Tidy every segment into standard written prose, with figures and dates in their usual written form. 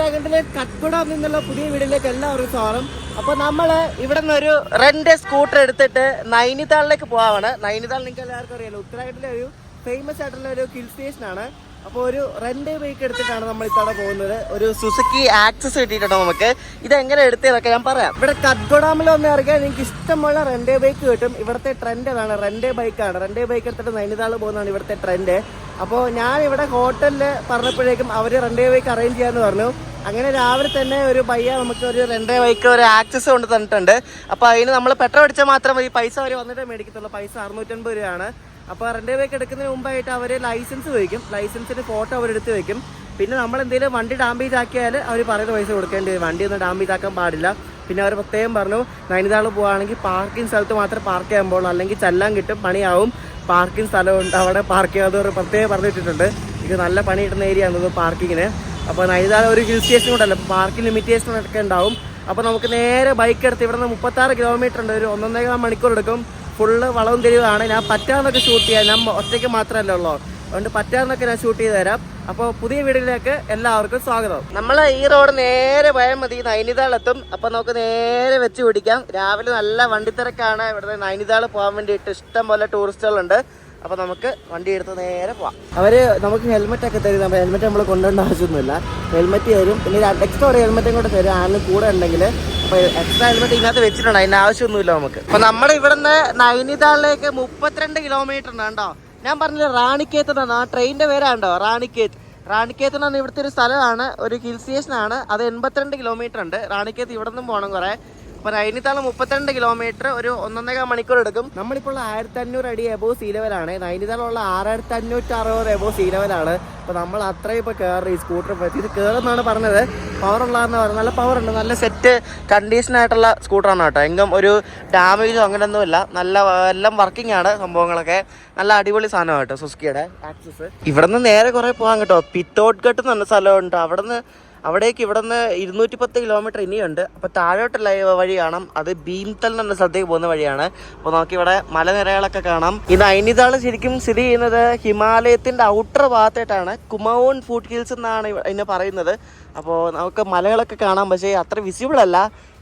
ഉത്തരാഖണ്ഡിലെ കത്ഗുഡ നിന്നുള്ള പുതിയ വീടിലേക്ക് എല്ലാവർക്കും സ്വാഗതം. അപ്പോൾ നമ്മൾ ഇവിടെ നിന്ന് ഒരു റെന്റ് സ്കൂട്ടർ എടുത്തിട്ട് നൈനിതാളിലേക്ക് പോവാണ്. നൈനിതാൾ നിങ്ങൾക്ക് എല്ലാവർക്കും അറിയാലോ, ഉത്തരാഖണ്ഡിലെ ഒരു ഫേമസ് ആയിട്ടുള്ള ഒരു ഹിൽ സ്റ്റേഷൻ ആണ്. അപ്പോൾ ഒരു റെന്റ് ബൈക്ക് എടുത്തിട്ടാണ് നമ്മൾ ഇത്തവണ പോകുന്നത്. ഒരു സുസുക്കി ആക്സസ് കിട്ടിയിട്ടുണ്ടോ നമുക്ക്. ഇതെങ്ങനെ എടുത്തതൊക്കെ ഞാൻ പറയാം. ഇവിടെ കത്ഗോഡാമിൽ ഒന്ന് ഇറങ്ങിയാൽ നിങ്ങൾക്ക് ഇഷ്ടമുള്ള റെന്റ് ബൈക്ക് കിട്ടും. ഇവിടുത്തെ ട്രെൻഡ് അതാണ്, റെന്റ് ബൈക്കാണ്. റെന്റ് ബൈക്ക് എടുത്തിട്ട് നൈനിതാൾ പോകുന്നതാണ് ഇവിടുത്തെ ട്രെൻഡ്. അപ്പോൾ ഞാൻ ഇവിടെ ഹോട്ടലിൽ പറഞ്ഞപ്പോഴേക്കും അവർ റെന്റ് ബൈക്ക് അറേഞ്ച് ചെയ്യാമെന്ന് പറഞ്ഞു. അങ്ങനെ രാവിലെ തന്നെ ഒരു പയ്യ നമുക്ക് ഒരു റെന്റ് ബൈക്ക് ഒരു ആക്സസ് കൊണ്ട് തന്നിട്ടുണ്ട്. അപ്പോൾ അതിന് നമ്മൾ പെട്രോൾ അടിച്ചാൽ മാത്രം ഈ പൈസ അവർ വന്നിട്ട് മേടിക്കത്തുള്ളൂ. പൈസ 650 രൂപയാണ്. അപ്പോൾ റെന്റ് ബൈക്ക് എടുക്കുന്നതിന് മുമ്പായിട്ട് അവർ ലൈസൻസ് വയ്ക്കും. ലൈസൻസിന് ഫോട്ടോ അവരെടുത്ത് വയ്ക്കും. പിന്നെ നമ്മൾ എന്തെങ്കിലും വണ്ടി ഡാമേജ് ആക്കിയാൽ അവർ പറയുന്ന പൈസ കൊടുക്കേണ്ടി വരും. വണ്ടി ഒന്നും ഡാമേജ് ആക്കാൻ പാടില്ല. പിന്നെ അവർ പ്രത്യേകം പറഞ്ഞു, നൈനിതാൾ പോവുകയാണെങ്കിൽ പാർക്കിംഗ് സ്ഥലത്ത് മാത്രമേ പാർക്ക് ചെയ്യാൻ പോകുള്ളൂ, അല്ലെങ്കിൽ ചെല്ലാൻ കിട്ടും, പണിയാവും. പാർക്കിംഗ് സ്ഥലമുണ്ട്, അവിടെ പാർക്ക് ചെയ്യാതെ പ്രത്യേകം പറഞ്ഞിട്ടുണ്ട്. ഇത് നല്ല പണി കിട്ടുന്ന ഏരിയ ആണെന്ന് പാർക്കിങ്ങിന്. അപ്പോൾ നൈനിതാൾ ഒരു ഹിൽ സ്റ്റേഷൻ കൊണ്ടല്ല, പാർക്കിംഗ് ലിമിറ്റേഷൻ ഒക്കെ ഉണ്ടാവും. അപ്പോൾ നമുക്ക് നേരെ ബൈക്ക് എടുത്ത് ഇവിടെ നിന്ന് 36 കിലോമീറ്റർ ഉണ്ട്. ഒരു 1.5 മണിക്കൂർ എടുക്കും. ഫുള്ള് വളവും തിരിവാണ്. ഞാൻ പറ്റാവുന്നൊക്കെ ഷൂട്ട് ചെയ്യാം. ഞാൻ ഒറ്റയ്ക്ക് മാത്രമല്ല ഉള്ളൂ, അതുകൊണ്ട് പറ്റാവുന്നൊക്കെ ഞാൻ ഷൂട്ട് ചെയ്ത് തരാം. അപ്പോൾ പുതിയ വീഡിയോയിലേക്ക് എല്ലാവർക്കും സ്വാഗതം. നമ്മൾ ഈ റോഡ് നേരെ പോയാൽ മതി, നൈനിതാൾ എത്തും. അപ്പോൾ നമുക്ക് നേരെ വെച്ച് പിടിക്കാം. രാവിലെ നല്ല വണ്ടിത്തിരക്കാണ് ഇവിടുത്തെ. നൈനിതാൾ പോകാൻ വേണ്ടിയിട്ട് ഇഷ്ടം പോലെ ടൂറിസ്റ്റുകളുണ്ട്. അപ്പോൾ നമുക്ക് വണ്ടി എടുത്ത് നേരെ പോവാം. അവർ നമുക്ക് ഹെൽമെറ്റ് ഒക്കെ തരും. നമ്മൾ ഹെൽമെറ്റ് നമ്മൾ കൊണ്ടുവരേണ്ട ആവശ്യമൊന്നുമില്ല. ഹെൽമെറ്റ് തരും. പിന്നെ എക്സ്ട്രാ ഒരു ഹെൽമെറ്റും കൂടെ തരും ആരും കൂടെ ഉണ്ടെങ്കിൽ. അപ്പോൾ എക്സ്ട്രാ ഹെൽമെറ്റ് ഇതിനകത്ത് വെച്ചിട്ടുണ്ട്, അതിൻ്റെ ആവശ്യമൊന്നുമില്ല നമുക്ക്. അപ്പോൾ നമ്മൾ ഇവിടുന്ന് നൈനിതാളിലേക്ക് 32 കിലോമീറ്റർ ഉണ്ട്. കണ്ടോ, ഞാൻ പറഞ്ഞില്ല റാണിക്കേത്ത് എന്നാണ് ആ ട്രെയിനിൻ്റെ പേരാണ്ടോ, റാണിക്കേത്ത്. റാണിക്കേത്ത് എന്നാണ് ഇവിടുത്തെ ഒരു സ്ഥലമാണ്, ഒരു ഹിൽ സ്റ്റേഷനാണ്. അത് 82 കിലോമീറ്റർ ഉണ്ട്. റാണിക്കേത്ത് ഇവിടെ നിന്നും പോകണം കുറേ. അപ്പോൾ നൈനിതാൾ 32 കിലോമീറ്റർ, ഒരു 1.5 മണിക്കൂർ എടുക്കും. നമ്മളിപ്പോൾ 1500 അടി എബോവ് സീ ലെവലാണ്. നൈനിതാളുള്ള 6560 എബോവ് സീ ലെവലാണ്. അപ്പോൾ നമ്മൾ അത്രയും ഇപ്പോൾ കയറി ഈ സ്കൂട്ടർ പറ്റി. ഇത് കയറുന്നാണ് പറഞ്ഞത്. പവറുള്ളതെന്ന് പറഞ്ഞത് നല്ല പവറുണ്ട്, നല്ല സെറ്റ് കണ്ടീഷനായിട്ടുള്ള സ്കൂട്ടറാണ് കേട്ടോ. എങ്കും ഒരു ഡാമേജോ അങ്ങനെയൊന്നുമില്ല. നല്ല എല്ലാം വർക്കിംഗ് ആണ് സംഭവങ്ങളൊക്കെ. നല്ല അടിപൊളി സാധനമാണ് കേട്ടോ സുസുക്കിയുടെ ആക്സസ്. ഇവിടെ നിന്ന് നേരെ കുറേ പോകാൻ കേട്ടോ. പിത്തോട്ട്ഘട്ട് എന്ന് പറഞ്ഞ സ്ഥലമുണ്ട്. അവിടേക്ക് ഇവിടെ നിന്ന് 210 കിലോമീറ്റർ ഇനിയുണ്ട്. അപ്പോൾ താഴോട്ടുള്ള വഴി കാണാം, അത് ഭീംതൽ എന്ന സ്ഥലത്തേക്ക് പോകുന്ന വഴിയാണ്. അപ്പോൾ നമുക്കിവിടെ മലനിരകളൊക്കെ കാണാം. ഈ നൈനിതാൾ ശരിക്കും സ്ഥിതി ചെയ്യുന്നത് ഹിമാലയത്തിൻ്റെ ഔട്ടർ ഭാഗത്തായിട്ടാണ്. കുമൗൺ ഫുട് ഹിൽസ് എന്നാണ് ഇതിനെ പറയുന്നത്. അപ്പോൾ നമുക്ക് മലകളൊക്കെ കാണാം, പക്ഷേ അത്ര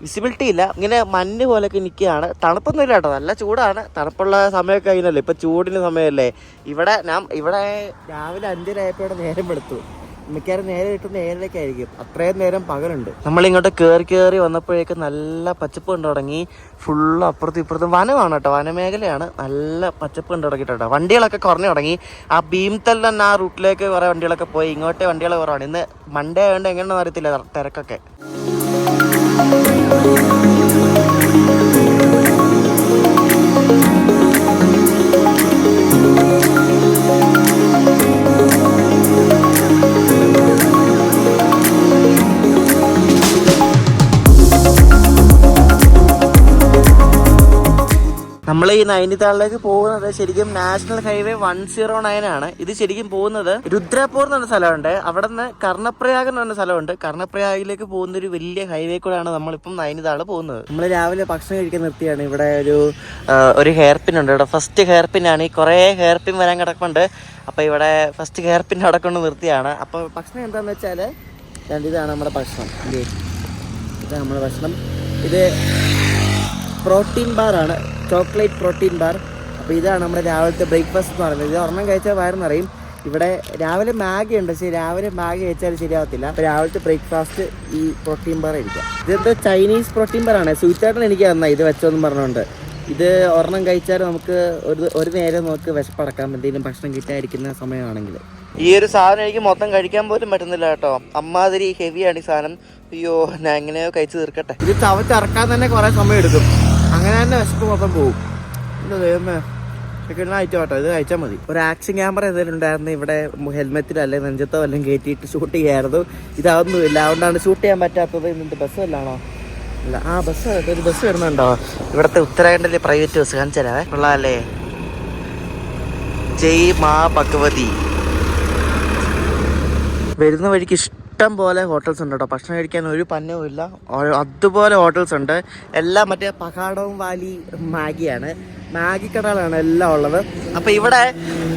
വിസിബിലിറ്റി ഇല്ല. ഇങ്ങനെ മഞ്ഞ് പോലെയൊക്കെ നിൽക്കുകയാണ്. തണുപ്പൊന്നുമില്ല കേട്ടോ, നല്ല ചൂടാണ്. തണുപ്പുള്ള സമയമൊക്കെ കഴിഞ്ഞല്ലേ, ഇപ്പോൾ ചൂടിന് സമയമല്ലേ. ഇവിടെ രാവിലെ 5:30 ആയപ്പോൾ ഇവിടെ നേരം എടുത്തു. മിക്കവാറും നേരെ കിട്ടുന്ന 7:00 ആയിരിക്കും. അത്രയും നേരം പകലുണ്ട്. നമ്മളിങ്ങോട്ട് കയറി വന്നപ്പോഴേക്കും നല്ല പച്ചപ്പ് കണ്ടു തുടങ്ങി. ഫുള്ള് അപ്പുറത്തും ഇപ്പുറത്തും വനമാണ് കേട്ടോ, വനമേഖലയാണ്. നല്ല പച്ചപ്പ് കണ്ടു തുടങ്ങിയിട്ടോ. വണ്ടികളൊക്കെ കുറഞ്ഞു തുടങ്ങി. ആ ഭീംതൽ തന്നെ ആ റൂട്ടിലേക്ക് കുറേ വണ്ടികളൊക്കെ പോയി. ഇങ്ങോട്ടേ വണ്ടികൾ കുറവാണ്. ഇന്ന് മൺഡേ ആയതുകൊണ്ട് എങ്ങനെയാണെന്ന് അറിയത്തില്ല തിരക്കൊക്കെ. നമ്മൾ ഈ നൈനിതാളിലേക്ക് പോകുന്നത് ശരിക്കും നാഷണൽ ഹൈവേ 109 ആണ്. ഇത് ശരിക്കും പോകുന്നത് രുദ്രപൂർ എന്ന് പറഞ്ഞ സ്ഥലമുണ്ട്. അവിടെ നിന്ന് കർണപ്രയാഗ് എന്ന് പറഞ്ഞ സ്ഥലമുണ്ട്. കർണപ്രയാഗിലേക്ക് പോകുന്ന ഒരു വലിയ ഹൈവേ കൂടെയാണ് നമ്മളിപ്പം നൈനിതാൾ പോകുന്നത്. നമ്മൾ രാവിലെ ഭക്ഷണം കഴിക്കാൻ നിർത്തിയാണ്. ഇവിടെ ഒരു ഹെയർ പിൻ ഉണ്ട്. ഇവിടെ ഫസ്റ്റ് ഹെയർ പിന്നാണ്. ഈ കുറേ ഹെയർ പിൻ വരാൻ കിടക്കുന്നുണ്ട്. അപ്പോൾ ഇവിടെ ഫസ്റ്റ് ഹെയർ പിൻ അവിടെ കൊണ്ട് നിർത്തിയാണ്. അപ്പോൾ ഭക്ഷണം എന്താണെന്ന് വെച്ചാൽ ഇതാണ് നമ്മുടെ ഭക്ഷണം. ഇതാണ് നമ്മുടെ ഭക്ഷണം. ഇത് പ്രോട്ടീൻ ബാറാണ്, ചോക്ലേറ്റ് പ്രോട്ടീൻ ബാർ. അപ്പോൾ ഇതാണ് നമ്മുടെ രാവിലത്തെ ബ്രേക്ക്ഫാസ്റ്റ് എന്ന് പറയുന്നത്. ഇത് ഒരെണ്ണം കഴിച്ചാൽ വയറെന്നറിയും. ഇവിടെ രാവിലെ മാഗി ഉണ്ട്, പക്ഷേ രാവിലെ മാഗി കഴിച്ചാൽ ശരിയാവത്തില്ല. അപ്പോൾ രാവിലത്തെ ബ്രേക്ക്ഫാസ്റ്റ് ഈ പ്രോട്ടീൻ ബാർ കഴിക്കാം. ഇതെന്തോ ചൈനീസ് പ്രോട്ടീൻ ബാറാണ്. സ്വീറ്റായിട്ട് എനിക്ക് തന്നാൽ ഇത് വെച്ചോന്നും പറഞ്ഞുകൊണ്ട്. ഇത് ഒരെണ്ണം കഴിച്ചാൽ നമുക്ക് ഒരു നേരം നമുക്ക് വിശപ്പടക്കാം, എന്തെങ്കിലും ഭക്ഷണം കിട്ടാതിരിക്കുന്ന സമയമാണെങ്കിൽ. ഈ ഒരു സാധനം എനിക്ക് മൊത്തം കഴിക്കാൻ പോലും പറ്റുന്നില്ല കേട്ടോ. അമ്മാതിരി ഹെവിയാണ് ഈ സാധനം. അയ്യോ, ഞാൻ എങ്ങനെയോ കഴിച്ച് തീർക്കട്ടെ. ഇത് ചവച്ചിറക്കാൻ തന്നെ കുറേ സമയം എടുക്കും. അങ്ങനെ തന്നെ വിശപ്പ് മൊത്തം പോകും. എന്താ ദൈവമേ, ഐറ്റം കേട്ടോ, ഇത് കഴിച്ചാൽ മതി. ഒരു ആക്ഷൻ ക്യാമറ ഏതെങ്കിലും ഉണ്ടായിരുന്നു ഇവിടെ ഹെൽമെറ്റിലോ അല്ലെങ്കിൽ നെഞ്ചത്തോ എല്ലാം കയറ്റിയിട്ട് ഷൂട്ട് ചെയ്യായിരുന്നു. ഇതൊന്നുമില്ല, അതുകൊണ്ടാണ് ഷൂട്ട് ചെയ്യാൻ പറ്റാത്തത്. ഇന്നത്തെ ബസ് വല്ലാണോ? അല്ല, ആ ബസ്, ഒരു ബസ് വരുന്നുണ്ടോ ഇവിടുത്തെ ഉത്തരാഖണ്ഡിലെ പ്രൈവറ്റ് ബസ്. കാണിച്ചാലേ കൊള്ളാല്ലേ. ജയ് മാ ഭഗവതി. വരുന്ന വഴിക്ക് ഇഷ്ടം പോലെ ഹോട്ടൽസ് ഉണ്ട് കേട്ടോ. ഭക്ഷണം കഴിക്കാൻ ഒരു പന്നവും ഇല്ല, അതുപോലെ ഹോട്ടൽസ് ഉണ്ട്. എല്ലാം മറ്റേ പഹാഡവും വാലി മാഗിയാണ്, മാഗി കടകളാണ് എല്ലാം ഉള്ളത്. അപ്പോൾ ഇവിടെ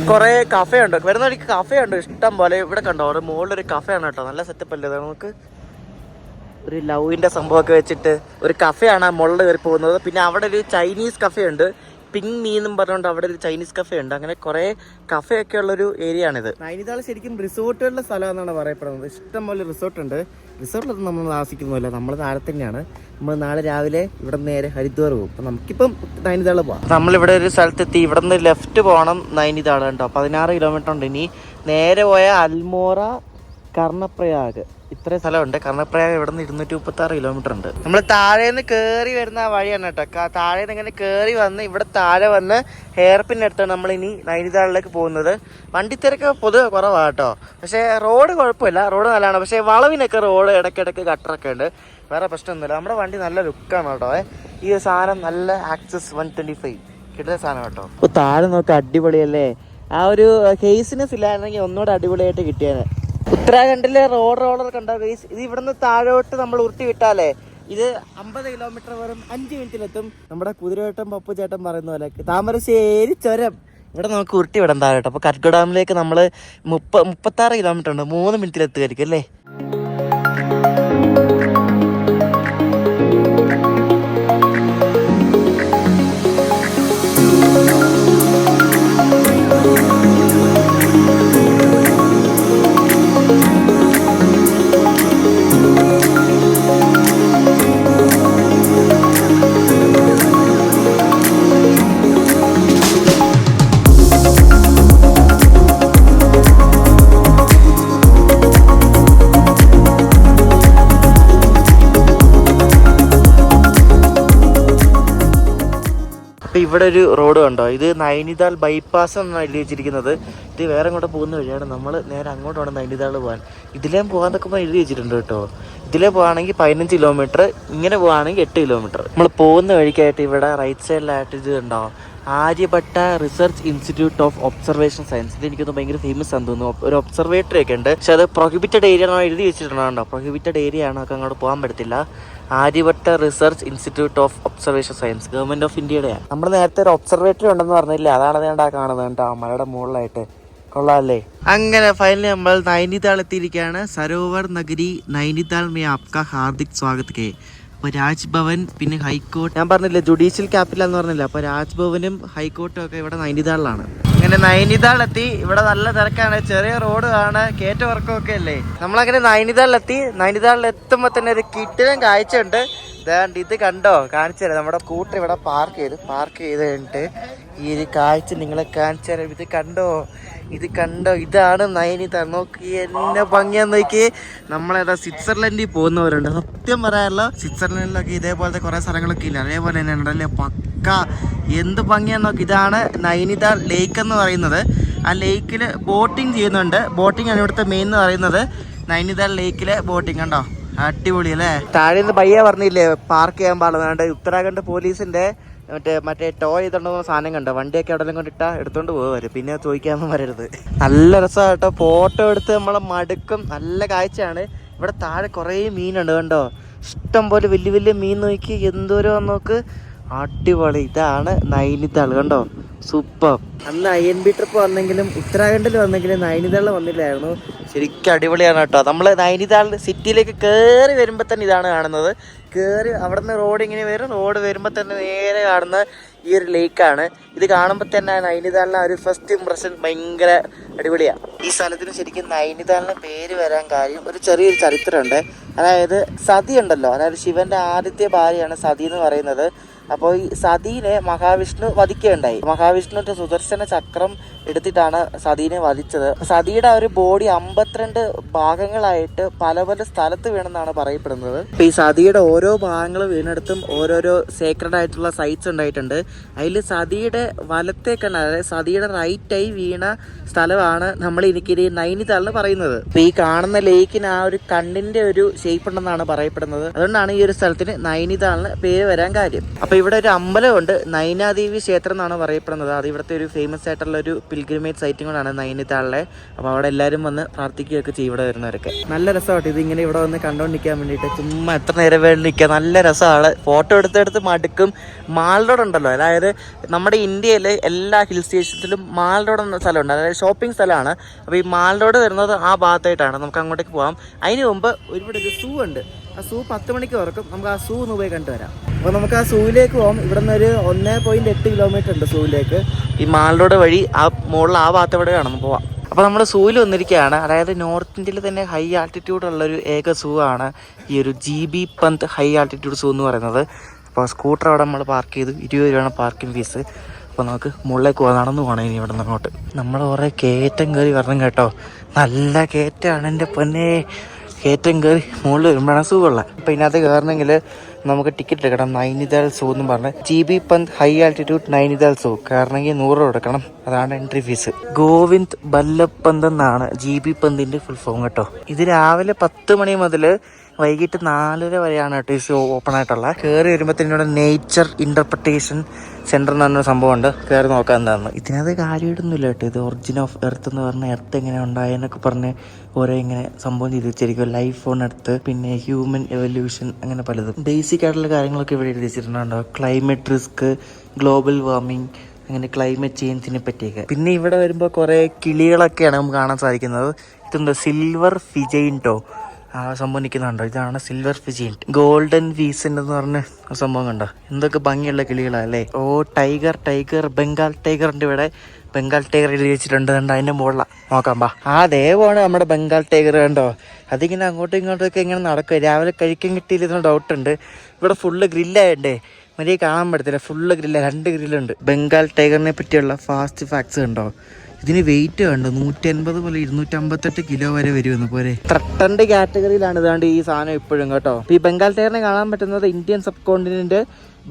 കുറേ കഫേ ഉണ്ട്. വരുന്ന വഴിക്ക് കഫേ ഉണ്ട് ഇഷ്ടം പോലെ. ഇവിടെ കണ്ടോ, ഒരു മുകളിലൊരു കഫേ ആണ് കേട്ടോ. നല്ല സെറ്റപ്പ് അല്ലേ നമുക്ക്. ഒരു ലവിൻ്റെ സംഭവമൊക്കെ വെച്ചിട്ട് ഒരു കഫയാണ് ആ മുകളിൽ കയറി പോകുന്നത്. പിന്നെ അവിടെ ഒരു ചൈനീസ് കഫേ ഉണ്ട്, പിങ് മീ എന്നും പറഞ്ഞുകൊണ്ട് അവിടെ ഒരു ചൈനീസ് കഫേ ഉണ്ട്. അങ്ങനെ കുറേ കഫേ ഉള്ളൊരു ഏരിയ ആണിത്. നൈനിതാൾ ശരിക്കും റിസോർട്ടുകളുടെ സ്ഥലം എന്നാണ് പറയപ്പെടുന്നത്. ഇഷ്ടംപോലെ റിസോർട്ട് ഉണ്ട്. റിസോർട്ടിലൊന്നും നമ്മൾ താമസിക്കുന്നില്ല, നമ്മൾ താഴെ തന്നെയാണ്. നമ്മൾ നാളെ രാവിലെ ഇവിടെ നേരെ ഹരിദ്വാർ പോകും. അപ്പം നമുക്കിപ്പം നൈനിതാൾ പോകാം. നമ്മളിവിടെ ഒരു സ്ഥലത്തെത്തി. ഇവിടെ നിന്ന് ലെഫ്റ്റ് പോകണം നൈനിതാൾ കേട്ടോ. 16 കിലോമീറ്റർ ഉണ്ട്. ഇനി നേരെ പോയ അൽമോറ, കർണപ്രയാഗ്, ഇത്രയും സ്ഥലമുണ്ട്. കർണപ്രയാഗ് ഇവിടെ നിന്ന് 236 കിലോമീറ്റർ ഉണ്ട്. നമ്മൾ താഴേന്ന് കയറി വരുന്ന ആ വഴിയാണ് കേട്ടോ. താഴേന്ന് ഇങ്ങനെ കയറി വന്ന് ഇവിടെ താഴെ വന്ന് ഹെയർ പിൻ എടുത്താണ് നമ്മൾ ഇനി നൈനിതാളിലേക്ക് പോകുന്നത്. വണ്ടിത്തിരക്ക് പൊതുവെ കുറവാണ് കേട്ടോ. പക്ഷേ റോഡ് കുഴപ്പമില്ല, റോഡ് നല്ലതാണ്. പക്ഷേ വളവിനൊക്കെ റോഡ് ഇടയ്ക്കിടയ്ക്ക് ഗട്ടറൊക്കെ ഉണ്ട്. വേറെ പ്രശ്നമൊന്നുമില്ല. നമ്മുടെ വണ്ടി നല്ല ലുക്കാണ് കേട്ടോ. ഈ സാധനം നല്ല ആക്സസ് 125 കിട്ടുന്ന സാധനം കേട്ടോ. ഇപ്പോൾ താഴെ നോക്കി അടിപൊളിയല്ലേ. ആ ഒരു കേസിനെസ് ഇല്ലായിരുന്നെങ്കിൽ ഒന്നുകൂടെ അടിപൊളിയായിട്ട് കിട്ടിയാണ്. ഉത്തരാഖണ്ഡിലെ റോളർ കണ്ട ഗൈസ്. ഇത് ഇവിടുന്ന് താഴോട്ട് നമ്മൾ ഉരുട്ടി വിട്ടാലേ ഇത് 50 കിലോമീറ്റർ വെറും 5 മിനിറ്റിലെത്തും. നമ്മുടെ കുതിരവട്ടം പപ്പു ചേട്ടൻ പറയുന്ന പോലെ താമരശ്ശേരി ചുരം ഇവിടെ നമുക്ക് ഉരുട്ടി വിടാൻ താഴോട്ട്. അപ്പോൾ കറ്റ്ഗോ ഡാമിലേക്ക് നമ്മൾ 36 കിലോമീറ്റർ ഉണ്ട്, 3 മിനിറ്റിൽ എത്തുമായിരിക്കും അല്ലേ. അപ്പോൾ ഇവിടെ ഒരു റോഡ് കണ്ടോ, ഇത് നൈനിതാൾ ബൈപ്പാസ് എന്നാണ് എഴുതി വെച്ചിരിക്കുന്നത്. ഇത് വേറെ അങ്ങോട്ട് പോകുന്ന വഴിയാണ്. നമ്മൾ നേരെ അങ്ങോട്ട് വേണം നൈനിതാൾ പോകാൻ. ഇതിലേ പോകാന്നൊക്കെ എഴുതി വെച്ചിട്ടുണ്ട് കേട്ടോ. ഇതിലേ പോകുകയാണെങ്കിൽ 15 കിലോമീറ്റർ, ഇങ്ങനെ പോകുകയാണെങ്കിൽ 8 കിലോമീറ്റർ. നമ്മൾ പോകുന്ന വഴിക്കായിട്ട് ഇവിടെ റൈറ്റ് സൈഡിലായിട്ട് ഇത് ഉണ്ടാവും, Aryabhata research institute of observation science. ഇത് എനിക്കൊന്ന് ഭയങ്കര ഫേമസ് ആണെന്ന് തോന്നുന്നു. ഒരു ഒബ്സർവേറ്ററി ഒക്കെ ഉണ്ട്, പക്ഷെ അത് പ്രൊഹിബിറ്റഡ് ഏരിയ ആണോ എഴുതി വെച്ചിട്ടുണ്ടോ. പ്രൊഹിബിറ്റഡ് ഏരിയ ആണോ ഒക്കെ അങ്ങോട്ട് പോകാൻ പറ്റത്തില്ല. Aryabhatta research institute of observation science, government of ഇന്ത്യയുടെയാണ്. നമ്മൾ നേരത്തെ ഒരു ഒബ്സർവേറ്ററി ഉണ്ടെന്ന് പറഞ്ഞില്ലേ, അതാണ് ഞാൻ കാണുന്നത് കേട്ടോ, മലയുടെ മുകളിലായിട്ട്. കൊള്ളാല്ലേ. അങ്ങനെ ഫൈനലി നമ്മൾ നൈനിതാൾ എത്തിയിരിക്കുകയാണ്. സരോവർ നഗരി നൈനിതാൾ മേ ആപ്കാ ഹാർദിക് സ്വാഗത് കെ. അപ്പോൾ രാജ്ഭവൻ, പിന്നെ ഹൈക്കോർട്ട്, ഞാൻ പറഞ്ഞില്ലേ ജുഡീഷ്യൽ ക്യാപിറ്റൽ എന്ന് പറഞ്ഞില്ല, അപ്പോൾ രാജ്ഭവനും ഹൈക്കോർട്ടും ഒക്കെ ഇവിടെ നൈനിതാളിലാണ്. അങ്ങനെ നൈനിതാൾ എത്തി. ഇവിടെ നല്ല തിരക്കാണ്, ചെറിയ റോഡ് ആണ്, കയറ്റവർക്കൊക്കെ അല്ലേ. നമ്മളങ്ങനെ നൈനിതാളിലെത്തി. നൈനിതാളിൽ എത്തുമ്പോൾ തന്നെ ഒരു കിട്ടിലും കാഴ്ച ഉണ്ട്. ഇത് കണ്ടോ, കാണിച്ചു തരാം. നമ്മുടെ സ്കൂട്ടർ ഇവിടെ പാർക്ക് ചെയ്ത് കഴിഞ്ഞിട്ട് ഈ ഒരു കാഴ്ച നിങ്ങളെ കാണിച്ചു തരാം. ഇത് കണ്ടോ, ഇതാണ് നൈനിതാൾ. നോക്കി എന്നെ ഭംഗിയാന്ന് നോക്കി. നമ്മളേതാ സ്വിറ്റ്സർലൻഡിൽ പോകുന്നവരുണ്ട്. സത്യം പറയാമല്ലോ, സ്വിറ്റ്സർലൻഡിലൊക്കെ ഇതേപോലത്തെ കുറേ സ്ഥലങ്ങളൊക്കെ ഇല്ല, അതേപോലെ തന്നെ ഉണ്ടല്ലേ, പക്ക എന്ത് ഭംഗിയാന്ന് നോക്കി. ഇതാണ് നൈനിതാൾ ലേക്ക് എന്ന് പറയുന്നത്. ആ ലേക്കിൽ ബോട്ടിങ് ചെയ്യുന്നുണ്ട്. ബോട്ടിംഗ് ആണ് ഇവിടുത്തെ മെയിൻ എന്ന് പറയുന്നത്. നൈനിതാൾ ലേക്കിലെ ബോട്ടിങ് കണ്ടോ, അടിപൊളി അല്ലേ. താഴെ നിന്ന് പയ്യ പറഞ്ഞില്ലേ പാർക്ക് ചെയ്യാൻ പാടുന്നുണ്ട്. ഉത്തരാഖണ്ഡ് പോലീസിന്റെ മറ്റേ ടോ ചെയ്തോണ്ട് സാധനം കണ്ടോ, വണ്ടിയൊക്കെ എവിടെയെങ്കിലും കൊണ്ടിട്ടാ എടുത്തോണ്ട് പോകും. പിന്നെ ചോദിക്കാമെന്ന് വരരുത്. നല്ല രസമാണ് കേട്ടോ, ഫോട്ടോ എടുത്ത് നമ്മളെ മടുക്കും. നല്ല കാഴ്ചയാണ്. ഇവിടെ താഴെ കുറേ മീനുണ്ട് കണ്ടോ, ഇഷ്ടം പോലെ വലിയ വലിയ മീൻ. നോക്കി എന്തോരോ നോക്ക്, അടിപൊളി. ഇതാണ് നൈനിതാൾ കണ്ടോ, സൂപ്പർ. അന്ന് INB ട്രിപ്പ് വന്നെങ്കിലും ഉത്തരാഖണ്ഡിൽ വന്നെങ്കിലും നൈനിതാളിൽ വന്നില്ലായിരുന്നു. ശരിക്കും അടിപൊളിയാണ് കേട്ടോ. നമ്മൾ നൈനിതാൾ സിറ്റിയിലേക്ക് കയറി വരുമ്പോൾ തന്നെ ഇതാണ് കാണുന്നത്. കയറി അവിടെ നിന്ന് റോഡ് ഇങ്ങനെ വരും. റോഡ് വരുമ്പോൾ തന്നെ നേരെ കാണുന്ന ഈ ഒരു ലേക്കാണ്. ഇത് കാണുമ്പോൾ തന്നെ നൈനിതാളിലെ ഒരു ഫസ്റ്റ് ഇംപ്രഷൻ ഭയങ്കര അടിപൊളിയാണ്. ഈ സ്ഥലത്തിന് ശരിക്കും നൈനിതാളിന് പേര് വരാൻ കാര്യം ഒരു ചെറിയൊരു ചരിത്രമുണ്ട്. അതായത് സതി ഉണ്ടല്ലോ, അതായത് ശിവന്റെ ആദ്യത്തെ ഭാര്യയാണ് സതി എന്ന് പറയുന്നത്. അപ്പോൾ ഈ സതീനെ മഹാവിഷ്ണു വധിക്കുകയുണ്ടായി. മഹാവിഷ്ണുവിന്റെ സുദർശന ചക്രം എടുത്തിട്ടാണ് സതീനെ വധിച്ചത്. സതിയുടെ ഒരു ബോഡി 52 ഭാഗങ്ങളായിട്ട് പല പല സ്ഥലത്ത് വീണെന്നാണ് പറയപ്പെടുന്നത്. അപ്പൊ ഈ സതിയുടെ ഓരോ ഭാഗങ്ങൾ വീണെടുത്തും ഓരോരോ സേക്രഡ് ആയിട്ടുള്ള സൈറ്റ്സ് ഉണ്ടായിട്ടുണ്ട്. അതിൽ സതിയുടെ വലത്തേക്കാണ്, അതായത് സതിയുടെ റൈറ്റായി വീണ സ്ഥലമാണ് നമ്മൾ എനിക്കിത് നൈനിതാൾ എന്ന് പറയുന്നത്. അപ്പൊ ഈ കാണുന്ന ലേക്കിന് ആ ഒരു കണ്ണിന്റെ ഒരു ഷേപ്പ് ഉണ്ടെന്നാണ് പറയപ്പെടുന്നത്. അതുകൊണ്ടാണ് ഈ ഒരു സ്ഥലത്തിന് നൈനിതാളിന് പേര് വരാൻ കാര്യം. അപ്പൊ ഇവിടെ ഒരു അമ്പലമുണ്ട്, നൈനാദേവി ക്ഷേത്രം എന്നാണ് പറയപ്പെടുന്നത്. അത് ഇവിടുത്തെ ഒരു ഫേമസ് ആയിട്ടുള്ള ഒരു പിൽഗ്രിമേജ് സൈറ്റും കൂടാണ് നൈനിതാളിലെ. അപ്പോൾ അവിടെ എല്ലാവരും വന്ന് പ്രാർത്ഥിക്കുകയൊക്കെ ചെയ്യും ഇവിടെ വരുന്നവരൊക്കെ. നല്ല രസമായിട്ട് ഇതിങ്ങനെ ഇവിടെ വന്ന് കണ്ടുകൊണ്ടിരിക്കാൻ വേണ്ടിയിട്ട്. ചുമ്മാ എത്ര നേരം വേണ്ടി നിൽക്കുക, നല്ല രസമാണ്. ഫോട്ടോ എടുത്തെടുത്ത് മടുക്കും. മാൾ റോഡ് ഉണ്ടല്ലോ, അതായത് നമ്മുടെ ഇന്ത്യയിലെ എല്ലാ ഹിൽ സ്റ്റേഷൻസിലും മാൾ റോഡ് എന്ന സ്ഥലമുണ്ട്, അതായത് ഷോപ്പിംഗ് സ്ഥലമാണ്. അപ്പോൾ ഈ മാൾ റോഡ് വരുന്നത് ആ ഭാഗത്തായിട്ടാണ്. നമുക്ക് അങ്ങോട്ടേക്ക് പോകാം. അതിന് മുമ്പ് ഇവിടെ ഒരു സൂ ഉണ്ട്. ആ സൂ 10 മണിക്ക് തുറക്കും. നമുക്ക് ആ സൂ ഒന്ന് പോയി കണ്ടുവരാം. അപ്പോൾ നമുക്ക് ആ സൂവിലേക്ക് പോകാം. ഇവിടെ നിന്ന് ഒരു 1.8 കിലോമീറ്റർ ഉണ്ട് സൂവിലേക്ക്. ഈ മാൾ റോഡ് വഴി ആ മുകളിൽ ആ ഭാഗത്തോടെ വേണം പോവാം. അപ്പോൾ നമ്മൾ സൂവിൽ വന്നിരിക്കുകയാണ്. അതായത് നോർത്ത് ഇന്ത്യയിൽ തന്നെ ഹൈ ആൾട്ടിറ്റ്യൂഡ് ഉള്ളൊരു ഏക സൂ ആണ് ഈ ഒരു GB പന്ത് ഹൈ ആൾട്ടിറ്റ്യൂഡ് സൂ എന്ന് പറയുന്നത്. അപ്പോൾ സ്കൂട്ടർ അവിടെ നമ്മൾ പാർക്ക് ചെയ്തു. 20 രൂപയാണ് പാർക്കിംഗ് ഫീസ്. അപ്പോൾ നമുക്ക് മുകളിലേക്ക് പോകാം, നടന്നു പോകണം ഇനി ഇവിടെ നിന്ന് അങ്ങോട്ട്. നമ്മൾ കുറേ കയറ്റം കയറി വരണം കേട്ടോ, നല്ല കയറ്റമാണ് എൻ്റെ പൊന്നേ. കയറ്റം കയറി മുകളിൽ വരുമ്പോഴാണ് സുഖമുള്ളത്. അപ്പോൾ ഇതിനകത്ത് കയറണമെങ്കിൽ നമുക്ക് ടിക്കറ്റ് എടുക്കണം. നൈനിതാൾ സൂ എന്ന് പറഞ്ഞ് GB പന്ത് ഹൈ ആൾട്ടിറ്റ്യൂഡ് നൈനിതാൾ സൂ കയറണമെങ്കിൽ 100 രൂപ കൊടുക്കണം. അതാണ് എൻട്രി ഫീസ്. ഗോവിന്ദ് ബല്ലഭ് പന്ത് എന്നാണ് GB പന്തിൻ്റെ ഫുൾ ഫോം കേട്ടോ. ഇത് രാവിലെ 10 മണി മുതൽ വൈകിട്ട് 4:30 വരെയാണ് കേട്ടോ ഈ ഷോ ഓപ്പൺ ആയിട്ടുള്ള. കയറി വരുമ്പോഴത്തേനോട് നേച്ചർ ഇൻ്റർപ്രിട്ടേഷൻ സെൻറ്റർ എന്ന് പറഞ്ഞൊരു സംഭവമുണ്ട്. കയറി നോക്കാൻ എന്താണെന്ന്. ഇതിനകത്ത് കാര്യമായിട്ടൊന്നുമില്ല കേട്ടോ. ഇത് ഒറിജിൻ ഓഫ് എർത്ത് എന്ന് പറഞ്ഞാൽ എർത്ത് എങ്ങനെ ഉണ്ടായെന്നൊക്കെ പറഞ്ഞ് ഓരോ ഇങ്ങനെ സംഭവം ചെയ്ത് വെച്ചിരിക്കും. ലൈഫ് ഓൺ എർത്ത്, പിന്നെ ഹ്യൂമൻ എവല്യൂഷൻ, അങ്ങനെ പലതും ബേസിക് ആയിട്ടുള്ള കാര്യങ്ങളൊക്കെ ഇവിടെ എഴുതി വെച്ചിട്ടുണ്ടോ. ക്ലൈമറ്റ് റിസ്ക്, ഗ്ലോബൽ വാർമിംഗ്, അങ്ങനെ ക്ലൈമറ്റ് ചേഞ്ചിനെ പറ്റിയൊക്കെ. പിന്നെ ഇവിടെ വരുമ്പോൾ കുറേ കിളികളൊക്കെയാണ് നമുക്ക് കാണാൻ സാധിക്കുന്നത്. ഇതെന്താ സിൽവർ ഫിജൈൻറ്റോ ആ സംഭവം നിൽക്കുന്നുണ്ടോ, ഇതാണ് സിൽവർ ഫിജൈൻറ്റ്. ഗോൾഡൻ വീസൻ്റ് എന്ന് പറഞ്ഞ സംഭവം കണ്ടോ, എന്തൊക്കെ ഭംഗിയുള്ള കിളികളല്ലേ. ഓ ടൈഗർ ബംഗാൾ ടൈഗറിൻ്റെ ഇവിടെ ബംഗാൾ ടൈഗർ എഴുതി വെച്ചിട്ടുണ്ട്. കണ്ടോ അതിൻ്റെ മുകളിലാണ്, നോക്കാം പാ. ആ ദേവമാണ് നമ്മുടെ ബംഗാൾ ടൈഗർ കണ്ടോ. അതിങ്ങനെ അങ്ങോട്ടും ഇങ്ങോട്ടൊക്കെ ഇങ്ങനെ നടക്കും. രാവിലെ കഴിക്കാൻ കിട്ടിയില്ലെന്ന് ഡൗട്ടുണ്ട്. ഇവിടെ ഫുള്ള് ഗ്രില്ലായിട്ടേ മര്യാദ കാണാൻ പറ്റത്തില്ല. Full grille, 2 ഗ്രില്ലുണ്ട്. ബംഗാൾ ടൈഗറിനെ പറ്റിയുള്ള ഫാസ്റ്റ് ഫാക്ട്സ് കണ്ടോ. ഇതിന് വെയിറ്റ് കണ്ടോ, 150 മുതൽ 258 കിലോ വരെ വരുമെന്ന് പോലെ. ത്രട്ടൻ്റെ കാറ്റഗറിയിലാണ് ഇതാണ്ട് ഈ സാധനം ഇപ്പോഴും കേട്ടോ. ഈ ബംഗാൾ ടൈഗറിനെ കാണാൻ പറ്റുന്നത് Indian sub continent,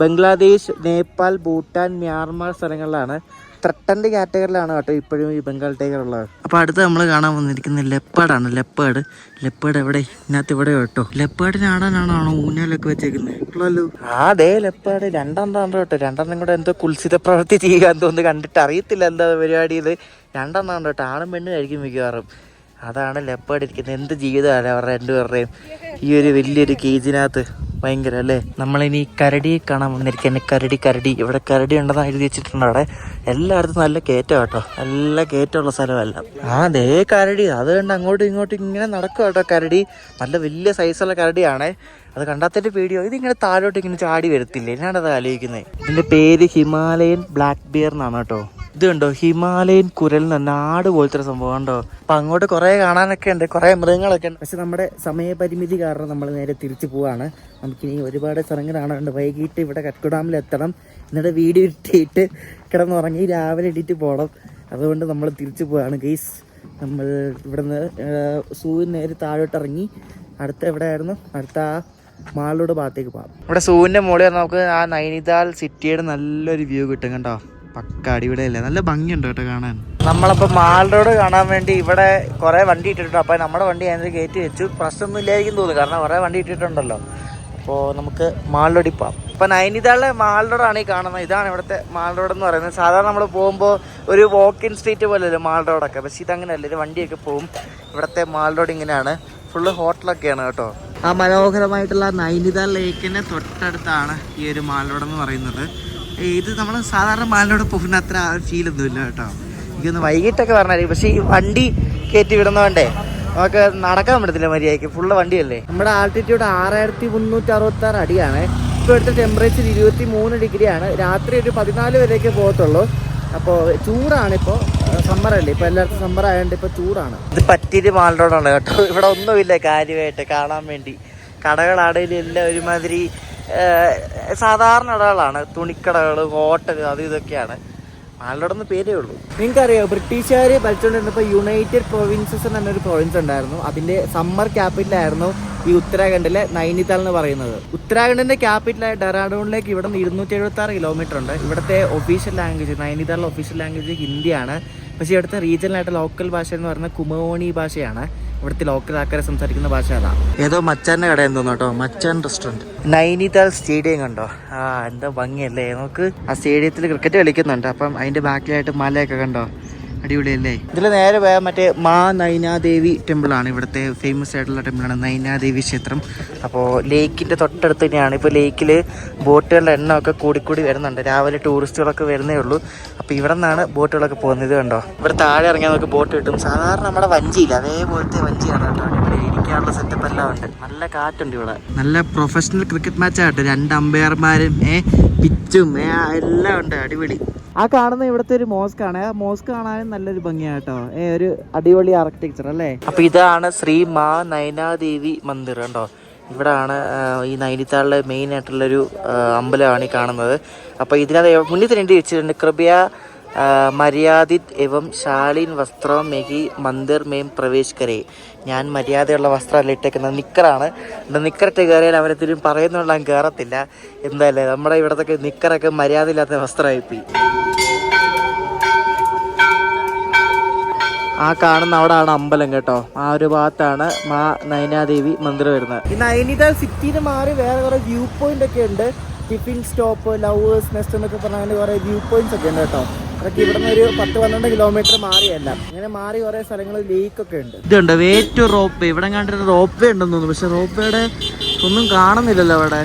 Bangladesh, Nepal, Bhutan, Myanmar സ്ഥലങ്ങളിലാണ്. ത്രട്ടൻ്റെ കാറ്റഗറിയിലാണ് കേട്ടോ ഇപ്പോഴും ഈ ബംഗാൾ ടൈഗർ ഉള്ളത്. അപ്പോൾ അടുത്ത് നമ്മൾ കാണാൻ വന്നിരിക്കുന്നത് ലെപ്പേർഡാണ്. ലെപ്പേർഡ് എവിടെ, ഇതിനകത്ത് ഇവിടെ കേട്ടോ. ലെപ്പേർഡിനെ ആടാനാണോ ഊഞ്ഞാലൊക്കെ വെച്ചേക്കുന്നത്? അതേ ലെപ്പേർഡ് 2 കേട്ടോ. 2 കൂടെ എന്തോ കുൽസിത പ്രവൃത്തി ചെയ്യുക എന്തോന്ന് കണ്ടിട്ട് അറിയത്തില്ല എന്താ പരിപാടി. ഇത് 2 കേട്ടോ. ആണും പെണ്ണും കഴിക്കും മിക്കവാറും. അതാണ് ലെപ്പേർഡ് ഇരിക്കുന്നത്. എന്ത് ജീവിതമല്ലേ അവരുടെ 2 പേരുടെയും ഈ ഒരു വലിയൊരു കേജിനകത്ത്. ഭയങ്കര അല്ലേ. നമ്മളിനി കരടി കാണാൻ വന്നിരിക്കുന്നത്. കരടി ഇവിടെ കരടി ഉണ്ടെന്ന് എഴുതി വെച്ചിട്ടുണ്ട്. അവിടെ എല്ലായിടത്തും നല്ല കയറ്റം കേട്ടോ, നല്ല കയറ്റമുള്ള സ്ഥലമല്ല. ദേ കരടി, അത് കണ്ട് അങ്ങോട്ടും ഇങ്ങോട്ടും ഇങ്ങനെ നടക്കും കേട്ടോ. കരടി നല്ല വലിയ സൈസുള്ള കരടിയാണേ. അത് കണ്ടാത്തതിൻ്റെ പേടിയോ. ഇതിങ്ങനെ താഴോട്ട് ഇങ്ങനെ ചാടി വരത്തില്ലേ, എന്നാണത് ആലോചിക്കുന്നത്. ഇതിൻ്റെ പേര് ഹിമാലയൻ ബ്ലാക്ക് ബിയർ എന്നാണ് കേട്ടോ. ഇത് കണ്ടോ, ഹിമാലയൻ കുരൽ എന്ന് ആട് പോലത്തെ സംഭവം ഉണ്ടോ. അപ്പം അങ്ങോട്ട് കുറേ കാണാനൊക്കെ ഉണ്ട്, കുറേ മൃഗങ്ങളൊക്കെ ഉണ്ട്. പക്ഷെ നമ്മുടെ സമയപരിമിതി കാരണം നമ്മൾ നേരെ തിരിച്ചു പോവാണ്. നമുക്കിനി ഒരുപാട് സ്ഥലങ്ങൾ കാണാനുണ്ട്. വൈകിട്ട് ഇവിടെ കറ്റ്ഗോഡാമിൽ എത്തണം. എന്നിട്ട് വീഡിയോ ഇട്ടിട്ട് കിടന്നുറങ്ങി രാവിലെ എണീറ്റ് പോകണം. അതുകൊണ്ട് നമ്മൾ തിരിച്ചു പോവാണ് ഗൈസ്. നമ്മൾ ഇവിടുന്ന് സൂവിന് നേരെ താഴോട്ടിറങ്ങി അടുത്ത എവിടെയായിരുന്നു, അടുത്ത ആ മാളിലൂടെ ഭാഗത്തേക്ക് പോകാം. ഇവിടെ സൂവിൻ്റെ മുകളിൽ നമുക്ക് ആ നൈനിതാൾ സിറ്റിയുടെ നല്ലൊരു വ്യൂ കിട്ടും കണ്ടോ. പക്ക അടിപൊളിയല്ലേ, നല്ല ഭംഗിയുണ്ട് കേട്ടോ കാണാൻ. നമ്മളപ്പോൾ മാൾ റോഡ് കാണാൻ വേണ്ടി ഇവിടെ കുറേ വണ്ടി ഇട്ടിട്ടുണ്ട്. അപ്പോൾ നമ്മുടെ വണ്ടി അതിന് കയറ്റി വെച്ചു. പ്രശ്നമൊന്നും ഇല്ലായിരിക്കും തോന്നുന്നു, കാരണം കുറേ വണ്ടി ഇട്ടിട്ടുണ്ടല്ലോ. അപ്പോൾ നമുക്ക് മാൾ റോഡിൽ പോകാം. അപ്പോൾ നൈനിതാളിലെ മാൾ റോഡാണ് ഈ കാണുന്നത്. ഇതാണ് ഇവിടുത്തെ മാൾ റോഡ് എന്ന് പറയുന്നത്. സാധാരണ നമ്മൾ പോകുമ്പോൾ ഒരു വാക്കിൻ സ്ട്രീറ്റ് പോലെയല്ലേ മാൾ റോഡൊക്കെ, പക്ഷേ ഇതങ്ങനെയല്ല. ഒരു വണ്ടിയൊക്കെ പോകും. ഇവിടുത്തെ മാൾ റോഡ് ഇങ്ങനെയാണ്, ഫുള്ള് ഹോട്ടലൊക്കെയാണ് കേട്ടോ. ആ മനോഹരമായിട്ടുള്ള നൈനിതാൾ ലേക്കിന് തൊട്ടടുത്താണ് ഈ ഒരു മാൾ റോഡ് എന്ന് പറയുന്നത്. ഇത് നമ്മൾ സാധാരണ മാളിലൂടെ പോകുന്ന അത്ര ഫീലൊന്നുമില്ല കേട്ടോ. എനിക്കൊന്ന് വൈകിട്ടൊക്കെ പറഞ്ഞാൽ, പക്ഷേ ഈ വണ്ടി കയറ്റി വിടുന്നതുകൊണ്ടേ നമുക്ക് നടക്കാൻ പറ്റത്തില്ല മര്യാദയ്ക്ക്, ഫുള്ള് വണ്ടിയല്ലേ. നമ്മുടെ ആൾട്ടിറ്റ്യൂഡ് 6366 അടിയാണ്. ഇപ്പോൾ ഇവിടുത്തെ ടെമ്പറേച്ചർ 23 ഡിഗ്രിയാണ്. രാത്രി ഒരു 14 വരെയൊക്കെ പോകത്തുള്ളൂ. അപ്പോൾ ചൂടാണിപ്പോൾ, സമ്മറല്ലേ, ഇപ്പോൾ എല്ലായിടത്തും സമ്മർ ആയതുകൊണ്ട് ഇപ്പോൾ ചൂടാണ്. ഇത് പറ്റിയൊരു മാൾ റോഡാണ് കേട്ടോ. ഇവിടെ ഒന്നുമില്ല കാര്യമായിട്ട് കാണാൻ വേണ്ടി. കടകളാടേലും എല്ലാം ഒരുമാതിരി സാധാരണ കടകളാണ്. തുണിക്കടകൾ, ഹോട്ടൽ, അത് ഇതൊക്കെയാണ്. മാളിലോടൊന്ന് പേരേ ഉള്ളൂ. നിങ്ങൾക്കറിയാം, ബ്രിട്ടീഷുകാർ ഭരിച്ചുകൊണ്ടിരുന്നപ്പോൾ യുണൈറ്റഡ് പ്രൊവിൻസസ് എന്നൊരു പ്രൊവിൻസ് ഉണ്ടായിരുന്നു. അതിൻ്റെ സമ്മർ ക്യാപിറ്റലായിരുന്നു ഈ ഉത്തരാഖണ്ഡിലെ നൈനിതാൾ എന്ന് പറയുന്നത്. ഉത്തരാഖണ്ഡിൻ്റെ ക്യാപിറ്റലായ ഡെറാഡൂണിലേക്ക് ഇവിടെ നിന്ന് 276 കിലോമീറ്റർ ഉണ്ട്. ഇവിടുത്തെ ഒഫീഷ്യൽ ലാംഗ്വേജ്, നൈനിതാളിലെ ഒഫീഷ്യൽ ലാംഗ്വേജ് ഹിന്ദിയാണ്. പക്ഷേ ഇവിടുത്തെ റീജിയണലായിട്ട് ലോക്കൽ ഭാഷ എന്ന് പറയുന്നത് കുമോണി ഭാഷയാണ്. ഇവിടുത്തെ ലോക്കൽ ആൾക്കാരെ സംസാരിക്കുന്ന ഭാഷ അതാണ്. ഏതോ മച്ചാൻ്റെ കടയെന്ന് തോന്നുന്നു കേട്ടോ, മച്ചാൻ റെസ്റ്റോറൻറ്റ്. നൈനിതാൾ സ്റ്റേഡിയം കണ്ടോ? എന്താ ഭംഗിയല്ലേ നമുക്ക്. ആ സ്റ്റേഡിയത്തിൽ ക്രിക്കറ്റ് കളിക്കുന്നുണ്ട്. അപ്പം അതിന്റെ ബാക്കിലായിട്ട് മലയൊക്കെ കണ്ടോ, അടിപൊളിയല്ലേ. ഇതിൽ നേരെ പോയാൽ മറ്റേ മാ നൈനാദേവി ടെമ്പിളാണ്. ഇവിടുത്തെ ഫേമസ് ആയിട്ടുള്ള ടെമ്പിളാണ് നൈനാദേവി ക്ഷേത്രം. അപ്പോൾ ലേക്കിൻ്റെ തൊട്ടടുത്ത് തന്നെയാണ്. ഇപ്പോൾ ലേക്കിൽ ബോട്ടുകളുടെ എണ്ണമൊക്കെ കൂടിക്കൂടി വരുന്നുണ്ട്. രാവിലെ ടൂറിസ്റ്റുകളൊക്കെ വരുന്നേ ഉള്ളൂ. അപ്പോൾ ഇവിടെ നിന്നാണ് ബോട്ടുകളൊക്കെ പോകുന്നത്. ഇത് കണ്ടോ, ഇവിടെ താഴെ ഇറങ്ങിയാൽ നമുക്ക് ബോട്ട് കിട്ടും. സാധാരണ നമ്മുടെ വഞ്ചിയില്ല, അതേപോലത്തെ വഞ്ചിയാണ് കേട്ടോ. ഇവിടെ ഇരിക്കാനുള്ള സെറ്റപ്പ് എല്ലാം ഉണ്ട്. നല്ല കാറ്റുണ്ട് ഇവിടെ. നല്ല പ്രൊഫഷണൽ ക്രിക്കറ്റ് മാച്ചായിട്ട് 2 അമ്പയർമാരും പിച്ചും എല്ലാം ഉണ്ട്. അടിപൊളി. ആ കാണുന്ന ഇവിടുത്തെ ഒരു മോസ്ക് ആണ്. ആ മോസ്ക് കാണാനും നല്ലൊരു ഭംഗിയാണ് കേട്ടോ. ഒരു അടിപൊളി ആർക്കിടെക്ചർ അല്ലേ. അപ്പൊ ഇതാണ് ശ്രീ മാ നൈനാദേവി മന്ദിർ കണ്ടോ. ഇവിടാണ് ഈ നൈനിതാളിലെ മെയിൻ ആയിട്ടുള്ളൊരു അമ്പലമാണ് ഈ കാണുന്നത്. അപ്പോൾ ഇതിനകത്ത് മുന്നിൽ തന്നെ വെച്ചിട്ടുണ്ട് കൃപയ മര്യാദിത് എവം ശാലീൻ വസ്ത്രം മെഹി മന്ദിർ മേം പ്രവേശ് കരേ. ഞാൻ മര്യാദയുള്ള വസ്ത്രമല്ല ഇട്ടേക്കുന്നത്, നിക്കറാണ്. നിക്കറിട്ട് കയറിയാൽ അവരെത്തിനും പറയുന്നുള്ള കയറത്തില്ല. എന്തായാലും നമ്മുടെ ഇവിടത്തൊക്കെ നിക്കറൊക്കെ മര്യാദ ഇല്ലാത്ത വസ്ത്രമായിപ്പോയി. ആ കാണുന്ന അവിടെയാണ് അമ്പലം കേട്ടോ. ആ ഒരു ഭാഗത്താണ് മാ നൈനാദേവി മന്ദിർ വരുന്നത്. ഈ നൈനിതാൾ സിറ്റിന് മാറി വേറെ കുറെ വ്യൂ പോയിന്റ് ഒക്കെ ഉണ്ട്. ടിഫിൻ സ്റ്റോപ്പ്, ലവേഴ്സ് നെസ്റ്റ് എന്നൊക്കെ പറഞ്ഞാൽ കുറെ വ്യൂ പോയിന്റ്സ് ഒക്കെ ഉണ്ട് കേട്ടോ. അതൊക്കെ ഇവിടെ നിന്ന് ഒരു 10-12 കിലോമീറ്റർ മാറിയല്ല, ഇങ്ങനെ മാറി കുറെ സ്ഥലങ്ങളിൽ ലേക്കൊക്കെ ഉണ്ട്. ഇതുണ്ട് വേ ടു റോപ്പ് വേ. ഇവിടെ കണ്ടിട്ട് റോപ്പ് വേ ഉണ്ടെന്ന് തോന്നുന്നു. പക്ഷെ റോപ്പ് വേയുടെ ഒന്നും കാണുന്നില്ലല്ലോ അവിടെ.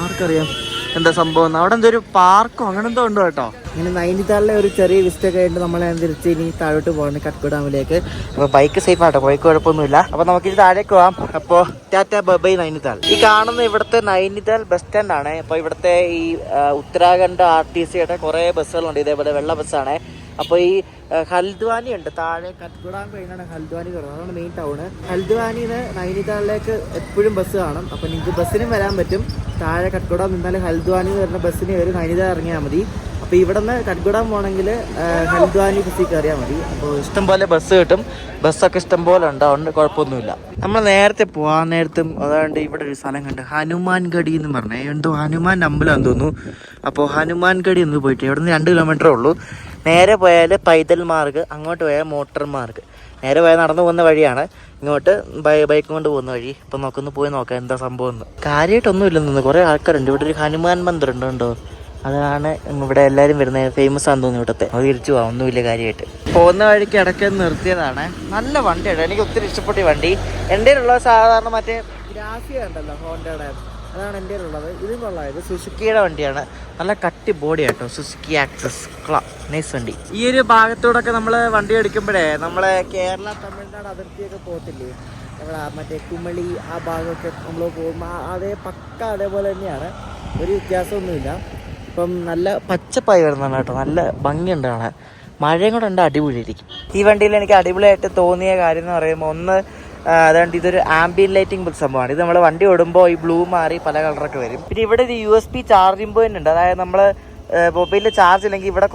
ആർക്കറിയാം എന്താ സംഭവം. അവിടെ എന്തോ ഒരു പാർക്കോ അങ്ങനെ എന്തോ ഉണ്ടോ കേട്ടോ. ഇങ്ങനെ നൈനിതാളിലെ ഒരു ചെറിയ വിസിറ്റ് ഒക്കെ ആയിട്ട് നമ്മളെ തിരിച്ച് ഇനി താഴോട്ട് പോകണം കട്ട്കോ ഡാമിലേക്ക്. അപ്പോൾ ബൈക്ക് സേഫ് ആട്ടോ, ബൈക്ക് കുഴപ്പമൊന്നുമില്ല. അപ്പോൾ നമുക്കിത് താഴേക്ക് പോകാം. അപ്പോൾ ടാറ്റ ബൈ നൈനിതാൾ. ഈ കാണുന്ന ഇവിടുത്തെ നൈനിതാൾ ബസ് സ്റ്റാൻഡ് ആണ്. അപ്പോൾ ഇവിടുത്തെ ഈ ഉത്തരാഖണ്ഡ് RTCയുടെ കുറേ ബസ്സുകളുണ്ട്. ഇതേപോലെ വെള്ള ബസ്സാണ്. അപ്പോൾ ഈ ഹൽദ്വാനി ഉണ്ട് താഴെ. കട്ട്കോ ഡാം കഴിഞ്ഞാണ് ഹൽദ്വാനി വരുന്നത്. അതാണ് മെയിൻ ടൗണ്. ഹൽദ്വാനിന്ന് നൈനിതാളിലേക്ക് എപ്പോഴും ബസ് കാണും. അപ്പോൾ നിങ്ങൾക്ക് ബസ്സിനും വരാൻ പറ്റും. താഴെ കട്ട്കോ ഡാം നിന്നാലും ഹൽദ്വാനി വരുന്ന ബസ്സിന് ഒരു നൈനിതാൾ ഇറങ്ങിയാൽ മതി. അപ്പോൾ ഇവിടെ നിന്ന് കട്ട്കോ ഡാം പോകണമെങ്കിൽ ഹൽദ്വാനി ബസ്സിൽ കയറിയാൽ മതി. അപ്പോൾ ഇഷ്ടംപോലെ ബസ് കിട്ടും. ബസ്സൊക്കെ ഇഷ്ടംപോലെ ഉണ്ട്, അതുകൊണ്ട് കുഴപ്പമൊന്നുമില്ല. നമ്മൾ നേരത്തെ പോകാൻ നേരത്തും അതുകൊണ്ട് ഇവിടെ ഒരു സ്ഥലം കണ്ട് ഹനുമാൻഗഡി എന്ന് പറഞ്ഞേ എന്തോ ഹനുമാൻ അമ്പലം തോന്നുന്നു. അപ്പോൾ ഹനുമാൻഗഡി ഒന്ന് പോയിട്ട് ഇവിടെ നിന്ന് 2 കിലോമീറ്ററേ ഉള്ളൂ. നേരെ പോയാൽ പൈതൽ മാർഗ്, അങ്ങോട്ട് പോയാൽ മോട്ടോർ മാർഗ്. നേരെ പോയാൽ നടന്നു പോകുന്ന വഴിയാണ്, ഇങ്ങോട്ട് ബൈക്കും കൊണ്ട് പോകുന്ന വഴി. ഇപ്പം പോയി നോക്കാം എന്താ സംഭവം എന്ന്. കാര്യമായിട്ടൊന്നും ഇല്ലെന്ന് കുറേ ആൾക്കാരുണ്ട്. ഇവിടെ ഒരു ഹനുമാൻ മന്ദിർ ഉണ്ട് കണ്ടോ. അതാണ് ഇവിടെ എല്ലാവരും വരുന്നത്. ഫേമസ് ആണെന്ന് തോന്നുന്നു ഇവിടുത്തെ. അത് തിരിച്ചു പോകാം, ഒന്നുമില്ല കാര്യമായിട്ട്. പോകുന്ന വഴിക്ക് ഇടയ്ക്ക് നിർത്തിയതാണ്. നല്ല വണ്ടിയാണ്, എനിക്ക് ഒത്തിരി ഇഷ്ടപ്പെട്ട വണ്ടി. എൻ്റെ ഉള്ളത് സാധാരണ മറ്റേ ഗ്രാസിയ ഉണ്ടല്ലോ ഹോണ്ടയുടെ, അതാണ് എൻ്റെ ഉള്ളത്. ഇതും കൊള്ളാം. ഇത് സുസുക്കിയുടെ വണ്ടിയാണ്. നല്ല കട്ടി ബോഡി ആട്ടോ. സുസുക്കി ആക്സസ് നൈസ് വണ്ടി. ഈ ഒരു ഭാഗത്തൂടൊക്കെ നമ്മൾ വണ്ടി എടുക്കുമ്പോഴേ നമ്മളെ കേരള തമിഴ്നാട് അതിർത്തിയൊക്കെ പോകത്തില്ലേ, നമ്മുടെ മറ്റേ കുമളി ആ ഭാഗമൊക്കെ നമ്മൾ പോകുമ്പോൾ അതേ പക്ക അതേപോലെ തന്നെയാണ്, ഒരു വ്യത്യാസമൊന്നുമില്ല. ഇപ്പം നല്ല പച്ചപ്പായി വരുന്നതാണ് കേട്ടോ. നല്ല ഭംഗിയുണ്ട് കാണാൻ. മഴയും കൂടെ ഉണ്ട്, അടിപൊളിയായിരിക്കും. ഈ വണ്ടിയിൽ എനിക്ക് അടിപൊളിയായിട്ട് തോന്നിയ കാര്യം എന്ന് പറയുമ്പോൾ ഒന്ന് അതുകൊണ്ട് ഇതൊരു ആംബിയൻ ലൈറ്റിംഗ് സംഭവമാണ്. ഇത് നമ്മൾ വണ്ടി ഓടുമ്പോൾ ഈ ബ്ലൂ മാറി പല കളറൊക്കെ വരും. പിന്നെ ഇവിടെ ഒരു USB ചാർജിങ് പോയിന്റ് ഉണ്ട്. അതായത് നമ്മൾ മൊബൈലിൽ ചാർജ് ഇല്ലെങ്കിൽ ഇവിടെ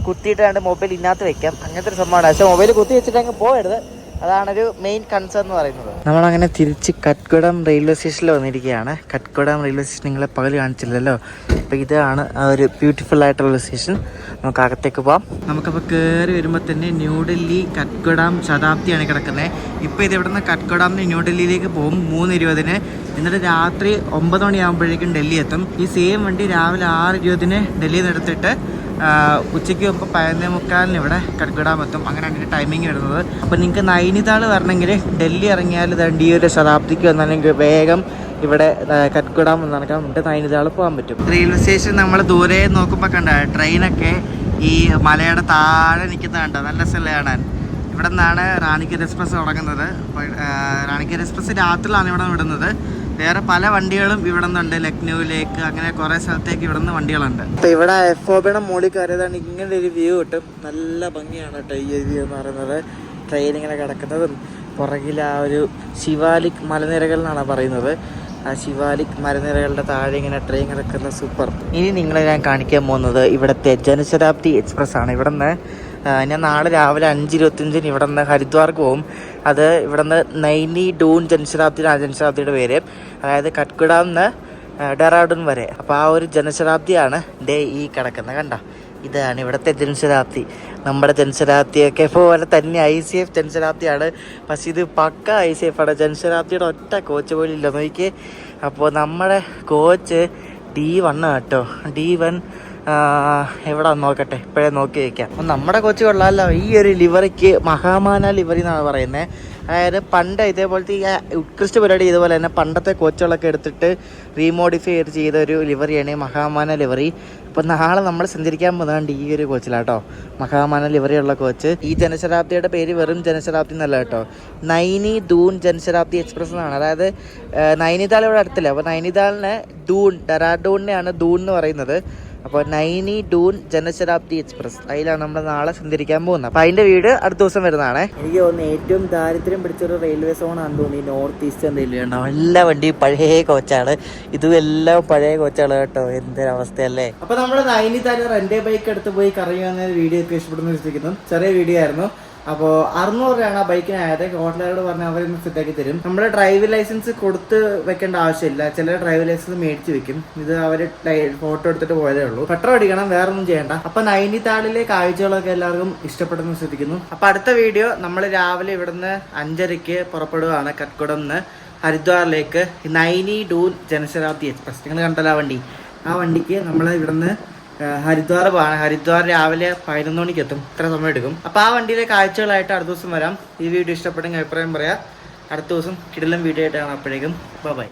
കുത്തിയിട്ടാണ്ട് മൊബൈൽ ഇതിനകത്ത് വെക്കാം. അങ്ങനത്തെ ഒരു സംഭവമാണ്. പക്ഷേ മൊബൈൽ കുത്തി വെച്ചിട്ട് അങ്ങ് പോകരുത്, അതാണൊരു മെയിൻ കൺസേൺ എന്ന് പറയുന്നത്. നമ്മളങ്ങനെ തിരിച്ച് കട്ട്കോ ഡാം റെയിൽവേ സ്റ്റേഷനിൽ വന്നിരിക്കുകയാണ്. കട്ട്കോ ഡാം റെയിൽവേ സ്റ്റേഷൻ നിങ്ങളെ പകൽ കാണിച്ചില്ലല്ലോ. അപ്പോൾ ഇതാണ് ആ ഒരു ബ്യൂട്ടിഫുൾ ആയിട്ടുള്ള സ്റ്റേഷൻ. നമുക്ക് അകത്തേക്ക് പോകാം. നമുക്കപ്പോൾ കയറി വരുമ്പോൾ തന്നെ ന്യൂഡൽഹി കട്ട്കോ ഡാം ശതാബ്ദിയാണ് കിടക്കുന്നത്. ഇപ്പോൾ ഇത് ഇവിടെ നിന്ന് കട്ട്കോ ഡാമിന് ന്യൂഡൽഹിയിലേക്ക് പോകും 3:20. എന്നിട്ട് രാത്രി 9 മണിയാകുമ്പോഴേക്കും ഡൽഹി എത്തും. ഈ സെയിം വണ്ടി രാവിലെ 6:20 ഡൽഹിയിൽ നിന്ന് എടുത്തിട്ട് ഉച്ചയ്ക്ക് മുമ്പ് 11:45 ഇവിടെ കട്ട്കോ ഡാം എത്തും. അങ്ങനെയാണ് ഇതിൻ്റെ ടൈമിങ് വരുന്നത്. അപ്പോൾ നിങ്ങൾക്ക് നൈനിതാൾ വരണമെങ്കിൽ ഡൽഹി ഇറങ്ങിയാൽ ഈ ഒരു ശതാബ്ദിക്ക് വന്നാലെങ്കിൽ വേഗം ഇവിടെ കട്ട്കോ ഡാം നടക്കാൻ വേണ്ടി നൈനിതാൾ പോകാൻ പറ്റും. റെയിൽവേ സ്റ്റേഷൻ നമ്മൾ ദൂരെ നോക്കുമ്പോൾ കണ്ട ട്രെയിനൊക്കെ ഈ മലയുടെ താഴെ നിൽക്കുന്ന കണ്ട നല്ല സ്ഥലം കാണാൻ. ഇവിടെ നിന്നാണ് റാണിക്കൽ എക്സ്പ്രസ് തുടങ്ങുന്നത്. റാണിക്കൽ എക്സ്പ്രസ് രാത്രിയിലാണ് ഇവിടെ വിടുന്നത്. വേറെ പല വണ്ടികളും ഇവിടെ നിന്നുണ്ട്. ലക്നൌവിലേക്ക് അങ്ങനെ കുറേ സ്ഥലത്തേക്ക് ഇവിടെ നിന്ന് വണ്ടികളുണ്ട്. അപ്പോൾ ഇവിടെ FOBയുടെ മുകളിൽ കയറിയതാണ് ഇങ്ങനെ ഒരു വ്യൂ കിട്ടും. നല്ല ഭംഗിയാണ് കേട്ടോ ഈ വ്യൂ എന്ന് പറയുന്നത്. ട്രെയിൻ ഇങ്ങനെ കിടക്കുന്നതും പുറകിൽ ആ ഒരു ശിവാലിക് മലനിരകൾ എന്നാണ് പറയുന്നത്. ആ ശിവാലിക് മലനിരകളുടെ താഴെ ഇങ്ങനെ ട്രെയിൻ കിടക്കുന്ന സൂപ്പർ. ഇനി നിങ്ങളെ ഞാൻ കാണിക്കാൻ പോകുന്നത് ഇവിടുത്തെ ജനശതാബ്ദി എക്സ്പ്രസ് ആണ്. ഇവിടെ നിന്ന് ഞാൻ നാളെ രാവിലെ 5:25 ഇവിടെ നിന്ന് ഹരിദ്വാർക്ക് പോകും. അത് ഇവിടെ നിന്ന് നൈനി ഡൂൺ ജനശതാബ്ദിയാണ് ജനശതാബ്ദിയുടെ പേര്. അതായത് കട്ട്കോ ഡാം നിന്ന് ഡെറാഡൂൺ വരെ. അപ്പോൾ ആ ഒരു ജനശതാബ്ദിയാണ് ഈ കിടക്കുന്നത് കണ്ട. ഇതാണ് ഇവിടുത്തെ ജനശതാബ്ദി. നമ്മുടെ ജൻശരാബ്ദിയൊക്കെ പോലെ തന്നെ ICF ജൻശരാബ്ദിയാണ്. പക്ഷെ ഇത് പക്ക ICF ആണ്. ജൻശരാബ്ദിയുടെ ഒറ്റ കോച്ച് പോലും ഇല്ല നോക്കിയേ. അപ്പോൾ നമ്മുടെ കോച്ച് D1 കേട്ടോ. D1 എവിടെ നോക്കട്ടെ, ഇപ്പോഴേ നോക്കി വയ്ക്കാം. അപ്പം നമ്മുടെ കോച്ച് കൊള്ളാമല്ലോ. ഈ ഒരു ലിവറിക്ക് മഹാമാന ലിവറി എന്നാണ് പറയുന്നത്. അതായത് പണ്ട് ഇതേപോലത്തെ ഈ ഉത്കൃഷ്ട പരിപാടി ഇതുപോലെ തന്നെ പണ്ടത്തെ കോച്ചുകളൊക്കെ എടുത്തിട്ട് റീമോഡിഫൈ ചെയ്ത ഒരു ലിവറിയാണ് മഹാമാന ലിവറി. അപ്പോൾ നാളെ നമ്മൾ സഞ്ചരിക്കാൻ പോകുന്നതുകൊണ്ട് ഈ ഒരു കോച്ചിലാട്ടോ, മഹാമാന ലിവറിയുള്ള കോച്ച്. ഈ ജനശതാബ്ദിയുടെ പേര് വെറും ജനശതാബ്ദി എന്നല്ല കേട്ടോ, നൈനി ദൂൻ ജനശതാബ്ദി എക്സ്പ്രസ് എന്നാണ്. അതായത് നൈനിതാൾ ഇവിടെ അടുത്തില്ല, അപ്പോൾ നൈനിതാളിനെ ദൂൺ, ഡെറാഡൂണിനെയാണ് ദൂൺ എന്ന് പറയുന്നത്. അപ്പോൾ നൈനി ഡൂൺ ജനശതാബ്ദി എക്സ്പ്രസ്, അതിലാണ് നമ്മൾ നാളെ സഞ്ചരിക്കാൻ പോകുന്നത്. അപ്പോൾ അതിൻ്റെ വീട് അടുത്ത ദിവസം വരുന്നതാണ്. എനിക്ക് തോന്നുന്നു ഏറ്റവും ദാരിദ്ര്യം പിടിച്ചൊരു റെയിൽവേ സോണാണെന്ന് തോന്നി നോർത്ത് ഈസ്റ്റേൺ റെയിൽവേ ഉണ്ടാവും. എല്ലാ വണ്ടിയും പഴയ കോച്ചാണ്, ഇതും എല്ലാം പഴയ കോച്ചാണ് കേട്ടോ. എന്തൊരവസ്ഥയല്ലേ. അപ്പോൾ നമ്മൾ നൈനിതാൽ റെൻ്റ് ബൈക്ക് എടുത്ത് പോയി കറങ്ങുന്ന വീഡിയോ ഒക്കെ ഇഷ്ടപ്പെടുന്ന വിശ്വസിക്കുന്നു. ചെറിയ വീഡിയോ ആയിരുന്നു. അപ്പോൾ 600 രൂപയാണ് ആ ബൈക്കിനായത്. ഹോട്ടലുകാരോട് പറഞ്ഞാൽ അവരൊന്ന് സെറ്റാക്കി തരും. നമ്മുടെ ഡ്രൈവിംഗ് ലൈസൻസ് കൊടുത്ത് വെക്കേണ്ട ആവശ്യമില്ല, ചില ഡ്രൈവിംഗ് ലൈസൻസ് മേടിച്ച് വെക്കും. ഇത് അവർ ഫോട്ടോ എടുത്തിട്ട് പോയതേ ഉള്ളൂ. പെട്രോൾ അടിക്കണം, വേറെ ഒന്നും ചെയ്യണ്ട. അപ്പൊ നൈനിതാളിലെ കാഴ്ചകളൊക്കെ എല്ലാവർക്കും ഇഷ്ടപ്പെട്ടെന്ന് ശ്രദ്ധിക്കുന്നു. അപ്പൊ അടുത്ത വീഡിയോ നമ്മൾ രാവിലെ ഇവിടുന്ന് 5:30 പുറപ്പെടുകയാണ് കത്കുടംന്ന് ഹരിദ്വാറിലേക്ക്. നൈനി ഡൂൺ ജനശതാബ്ദി എക്സ്പ്രസ് നിങ്ങൾ കണ്ടല്ലോ ആ വണ്ടി. ആ വണ്ടിക്ക് നമ്മൾ ഇവിടുന്ന് ഹരിദ്വാർ പോകാണ്. ഹരിദ്വാർ രാവിലെ 11 മണിക്ക് എത്തും. ഇത്ര സമയം എടുക്കും. അപ്പോൾ ആ വണ്ടിയിലെ കാഴ്ചകളായിട്ട് അടുത്ത ദിവസം വരാം. ഈ വീഡിയോ ഇഷ്ടപ്പെട്ടെങ്കിൽ അഭിപ്രായം പറയാം. അടുത്ത ദിവസം കിടിലം വീഡിയോ ആയിട്ടാണ്. അപ്പോഴേക്കും ബൈ.